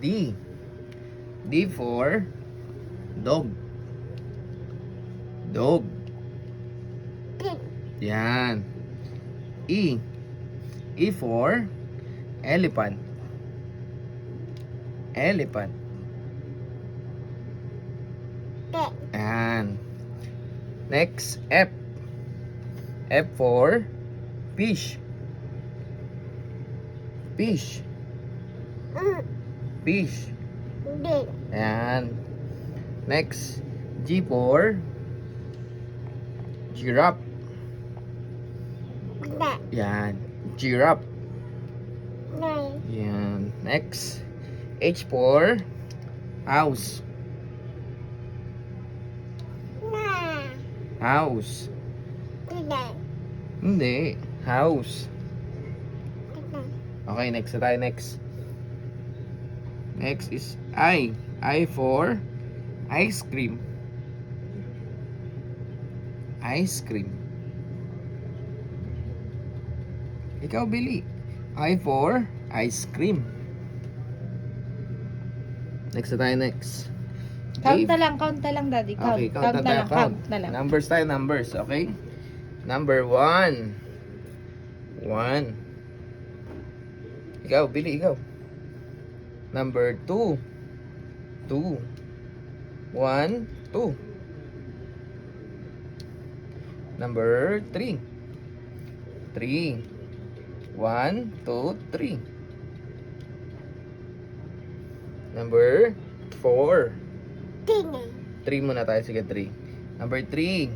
D. D for dog. Dog. Yan. E. E for elephant. Elephant. Yan. Next, F. F for fish. Fish. Fish. Ayan. Next, G for giraffe. Yan. Giraffe. Yan. Next, H for house. House. Hindi. House. Okay, next na tayo. Next. Next is I. I for ice cream. Ice cream. Ikaw, Billy. I for ice cream. Next na tayo. Next. Count na lang, Daddy. Count. Okay, count na tayo. Count. Numbers tayo, numbers. Okay? Number 1. 1. Ikaw, Billy, ikaw. Number 2. 2. 1, 2. Number 3. 3. 1, 2, 3. Number 4. 3 muna tayo. Sige, 3. Number 3.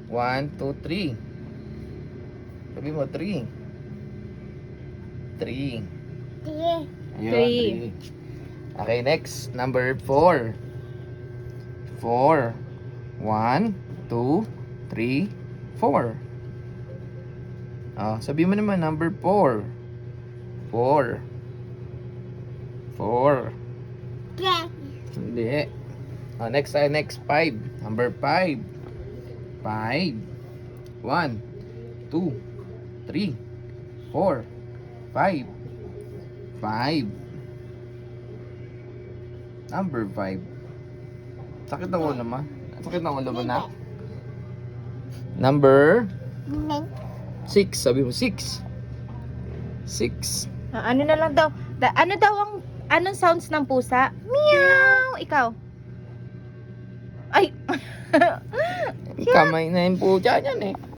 1, 2, 3. Sabi mo, 3. 3. Ayun, 3. Okay, next. Number 4. 4. 1, 2, 3, 4. Sabi mo naman, number 4. 4. 4. Hindi. Next tayo, next 5. Number 5. 5. 1, 2, 3, 4, 5. 5. Number 5. Sakit ng ulo mo? Sakit ng ulo mo na? Number 6. Sabi mo 6. 6. Ano na lang daw? Ano daw ang anong sounds ng pusa? Meow. Ikaw. Ay. Kamay na yung pucha niyan eh.